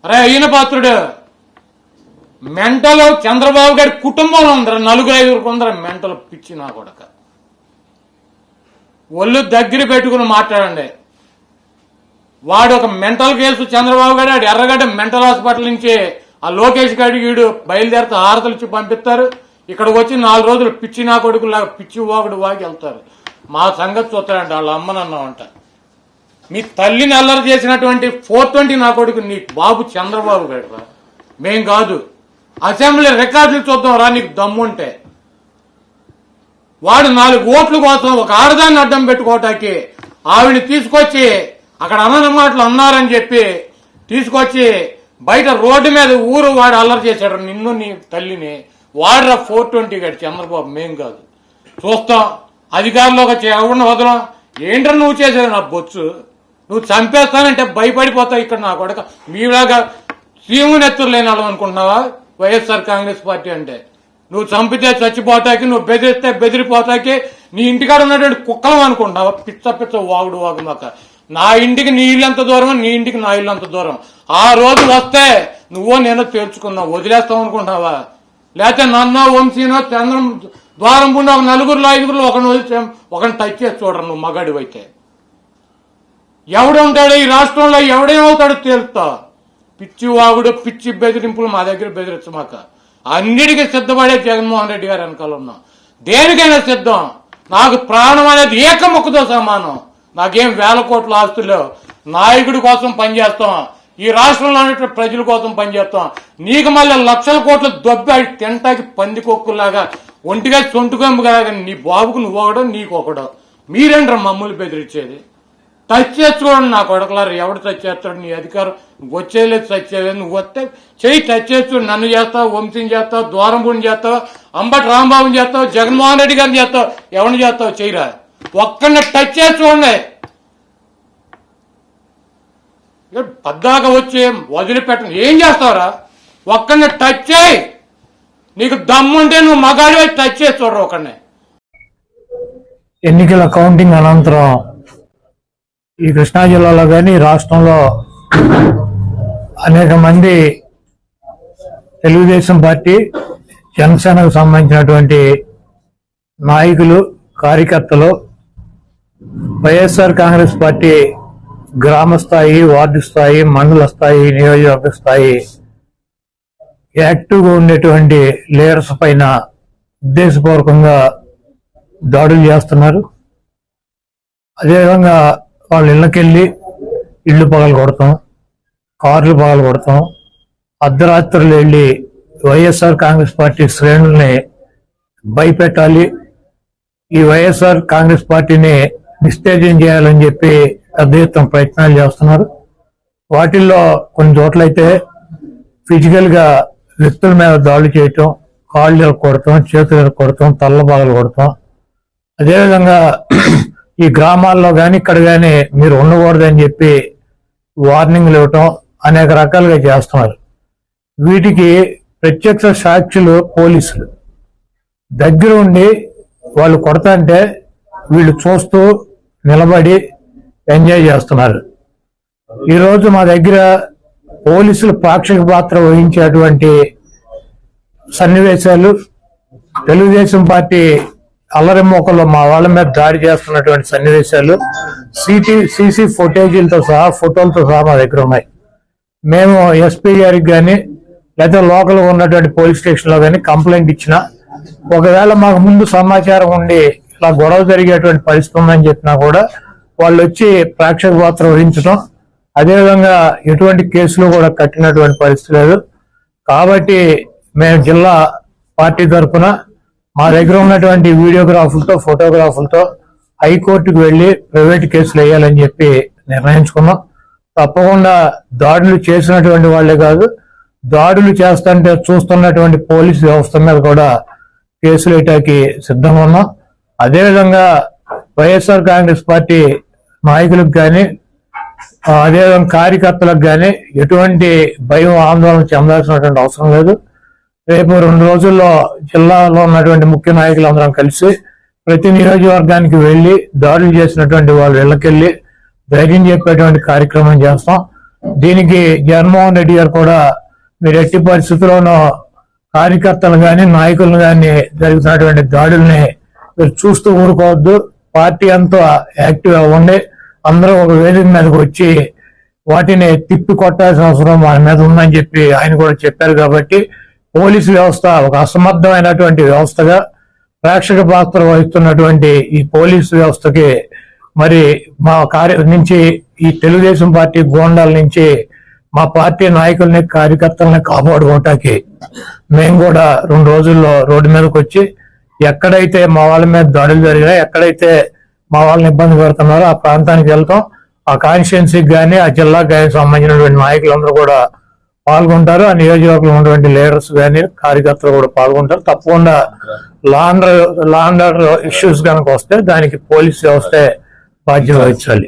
అరే అయిన పాత్రుడు మెంటల్ చంద్రబాబు గారి కుటుంబంలో ఉందరా 4-5 కొందరు మెంటల్ పిచ్చి నా కొడక. ఒళ్ళు దగ్గర పెట్టుకుని మాట్లాడండి. వాడు ఒక మెంటల్ కేసు చంద్రబాబు గారు ఆడు ఎర్రగడ్డ మెంటల్ హాస్పిటల్ నుంచి ఆ లోకేష్ గారి వీడు బయలుదేరితే హారతలు ఇచ్చి పంపిస్తారు. ఇక్కడికి వచ్చి 4 రోజులు పిచ్చి నా కొడుకులాగా పిచ్చి వాగుడు వాగి వెళ్తారు. మా సంగతి చూస్తారంట వాళ్ళ అమ్మనన్నామంట. మీ తల్లిని అల్లరి చేసినటువంటి 420 నా కొడుకు నీ బాబు చంద్రబాబు గారు మేం కాదు. అసెంబ్లీ రికార్డులు చూద్దాం రా నీకు దమ్ముంటే. వాడు 4 ఓట్ల కోసం ఒక ఆడదాన్ని అడ్డం పెట్టుకోవటానికి ఆవిడని తీసుకొచ్చి అక్కడ అన్న మాటలు అన్నారని చెప్పి తీసుకొచ్చి బయట రోడ్డు మీద ఊరు వాడు అల్లరి చేశాడు నిన్ను నీ తల్లిని. వాడురా 420 గడి చంద్రబాబు మేం కాదు. చూస్తాం అధికారంలోకి ఎవరిని వదలం. ఏంట్రా నువ్వు చేసేది నా బొచ్చు. నువ్వు చంపేస్తానంటే భయపడిపోతావు. ఇక్కడ నా కొడక మీలాగా సీమునెత్తులు లేని వాళ్ళం అనుకుంటున్నావా వైఎస్ఆర్ కాంగ్రెస్ పార్టీ అంటే? నువ్వు చంపితే చచ్చిపోతాకి, నువ్వు బెదిరిస్తే బెదిరిపోతాకి నీ ఇంటికాడ ఉన్నటువంటి కుక్కలం అనుకుంటున్నావా? పిచ్చ పిచ్చ వాగుడు వాగుమాక. నా ఇంటికి నీ ఇల్లు ఎంత దూరం, నీ ఇంటికి నా ఇల్లు అంత దూరం. ఆ రోజు వస్తే నువ్వో నేనో తేల్చుకున్నావు. వదిలేస్తావు అనుకుంటున్నావా? లేకపోతే నన్నో వంశీనో చంద్రం ద్వారం పుండి ఒక 4-5 ఒకరిని వదిలితే ఒకరిని టచ్ చేసి చూడరు. నువ్వు మగాడు అయితే ఎవడు ఉంటాడు ఈ రాష్ట్రంలో? ఎవడేమవుతాడో తేలుస్తా. పిచ్చి వాగుడు పిచ్చి బెదిరింపులు మా దగ్గర బెదిరించమాక. అన్నిటికీ సిద్ధపడే జగన్మోహన్ రెడ్డి గారు వెనకాల ఉన్నాం. దేనికైనా సిద్ధం. నాకు ప్రాణం అనేది ఏకముక్కతో సమానం. నాకేం 1000 కోట్ల ఆస్తులు. నాయకుడి కోసం పనిచేస్తాం. ఈ రాష్ట్రంలో ఉన్నటువంటి ప్రజల కోసం పనిచేస్తాం. నీకు మళ్ళీ 1,00,000 కోట్లు దొబ్బి తింటాకి పందికొక్కులాగా ఒంటిగా సొంటుకొంపులాగా నీ బాబుకు నువ్వు ఒకడో నీకు ఒకడో. మీరేంట్రా మమ్మల్ని బెదిరించేది? టచ్ చేసి చూడండి నా కొడకలారు. ఎవడు టచ్ చేస్తాడు? నీ అధికారం వచ్చేలేదు. టచ్ చేయలేదు. నువ్వు వస్తే చెయ్యి టచ్ చేసి చూడు. నన్ను చేస్తావు, వంశీని చేస్తావు, ద్వారంపూడిని చేస్తావు, అంబటి రాంబాబుని చేస్తావు, జగన్మోహన్ రెడ్డి గారిని చేస్తావు, ఎవరిని చేస్తావు చెయ్యిరా. ఒక్కడిని టచ్ చేసి చూడండి. పద్దాక వచ్చి వదిలిపెట్టండి. ఏం చేస్తావురా? ఒక్కడిని టచ్ చేయి. నీకు దమ్ముంటే నువ్వు మగాడి టచ్ చేసి చూడరు ఒకడిని. ఎన్నికల కౌంటింగ్ అనంతరం ఈ కృష్ణా జిల్లాలో కానీ రాష్ట్రంలో అనేక మంది తెలుగుదేశం పార్టీ, జనసేనకు సంబంధించినటువంటి నాయకులు, కార్యకర్తలు వైఎస్ఆర్ కాంగ్రెస్ పార్టీ గ్రామ స్థాయి, వార్డు స్థాయి, మండల స్థాయి, నియోజకవర్గ స్థాయి యాక్టివ్గా ఉండేటువంటి లీడర్స్ పైన ఉద్దేశపూర్వకంగా దాడులు చేస్తున్నారు. అదేవిధంగా వాళ్ళ ఇళ్ళకెళ్ళి ఇళ్ళు పగలు కొడతాం, కార్లు పగలు కొడతాం, అర్ధరాత్రులు వెళ్ళి వైఎస్ఆర్ కాంగ్రెస్ పార్టీ శ్రేణుల్ని భయపెట్టాలి, ఈ వైఎస్ఆర్ కాంగ్రెస్ పార్టీని నిస్తేజం చేయాలని చెప్పి పెద్ద ఎత్తున ప్రయత్నాలు చేస్తున్నారు. వాటిల్లో కొన్ని చోట్లయితే ఫిజికల్ గా వ్యక్తుల మీద దాడులు చేయటం, కాళ్ళు కొడతాం, చేతులు కొడతాం, తల్ల బాగలు కొడతాం. అదేవిధంగా ఈ గ్రామాల్లో కానీ ఇక్కడ కానీ మీరు ఉండకూడదని చెప్పి వార్నింగ్లు ఇవ్వటం అనేక రకాలుగా చేస్తున్నారు. వీటికి ప్రత్యక్ష సాక్షులు పోలీసులు దగ్గర ఉండి వాళ్ళు కొడతాంటే వీళ్ళు చూస్తూ నిలబడి ఎంజాయ్ చేస్తున్నారు. ఈరోజు మా దగ్గర పోలీసులు పాక్షిక పాత్ర వహించేటువంటి సన్నివేశాలు, తెలుగుదేశం పార్టీ అల్లరి మోకల్లో మా వాళ్ళ మీద దాడి చేస్తున్నటువంటి సన్నివేశాలు సీసీ ఫుటేజీలతో సహా, ఫోటోలతో సహా మా దగ్గర ఉన్నాయి. మేము ఎస్పీ గారికి కానీ లేదా లోకల్గా ఉన్నటువంటి పోలీస్ స్టేషన్లో కానీ కంప్లైంట్ ఇచ్చినా, ఒకవేళ మాకు ముందు సమాచారం ఉండి ఇలా గొడవ జరిగేటువంటి పరిస్థితి ఉందని చెప్పినా కూడా వాళ్ళు వచ్చి ప్రేక్షక పాత్ర వహించడం, అదేవిధంగా ఎటువంటి కేసులు కూడా కట్టినటువంటి పరిస్థితి లేదు. కాబట్టి మేము జిల్లా పార్టీ తరఫున మా దగ్గర ఉన్నటువంటి వీడియోగ్రాఫులతో, ఫోటోగ్రాఫులతో హైకోర్టుకు వెళ్లి ప్రైవేట్ కేసులు వేయాలని చెప్పి నిర్ణయించుకున్నాం. తప్పకుండా దాడులు చేసినటువంటి వాళ్లే కాదు, దాడులు చేస్తుంటే చూస్తున్నటువంటి పోలీసు వ్యవస్థ మీద కూడా కేసులు వేయటానికి సిద్ధంగా ఉన్నాం. అదేవిధంగా వైఎస్ఆర్ కాంగ్రెస్ పార్టీ నాయకులకు కానీ, అదేవిధంగా కార్యకర్తలకు కానీ ఎటువంటి భయం, ఆందోళన చెందాల్సినటువంటి అవసరం లేదు. రేపు 2 రోజుల్లో జిల్లాలో ఉన్నటువంటి ముఖ్య నాయకులందరం కలిసి ప్రతి నియోజకవర్గానికి వెళ్లి దాడులు చేసినటువంటి వాళ్ళ ఇళ్లకెళ్లి ధైర్యం చెప్పేటువంటి కార్యక్రమం చేస్తాం. దీనికి జగన్మోహన్ రెడ్డి గారు కూడా మీరు ఎట్టి పరిస్థితుల్లోనూ కార్యకర్తలు కానీ నాయకులను కానీ జరుగుతున్నటువంటి దాడుల్ని మీరు చూస్తూ ఊరుకోవద్దు. పార్టీ అంతా యాక్టివ్ అవ్వండి. అందరూ ఒక వేదిక మీదకి వచ్చి వాటిని తిప్పి కొట్టాల్సిన అవసరం మన మీద ఉందని చెప్పి ఆయన కూడా చెప్పారు. కాబట్టి పోలీసు వ్యవస్థ ఒక అసమర్థమైనటువంటి వ్యవస్థగా ప్రేక్షక పాత్ర వహిస్తున్నటువంటి ఈ పోలీసు వ్యవస్థకి మరి మా నుంచి ఈ తెలుగుదేశం పార్టీ గోండాల నుంచి మా పార్టీ నాయకుల్ని కార్యకర్తల్ని కాపాడుకోవటానికి మేము కూడా 2 రోజుల్లో రోడ్డు మీదకి వచ్చి ఎక్కడైతే మా వాళ్ళ మీద దాడులు జరిగినాయి, ఎక్కడైతే మా వాళ్ళని ఇబ్బంది పెడుతున్నారో ఆ ప్రాంతానికి వెళ్తాం. ఆ కాన్స్టిట్యున్సీకి కానీ ఆ జిల్లాకు కానీ సంబంధించినటువంటి నాయకులందరూ కూడా పాల్గొంటారు. ఆ నియోజకవర్గంలో ఉన్నటువంటి లీడర్స్ కానీ కార్యకర్తలు కూడా పాల్గొంటారు. తప్పకుండా లా అండ్ ఆర్డర్ ఇష్యూస్ కనుక వస్తే దానికి పోలీస్ వ్యవస్థే బాధ్యత వహించాలి.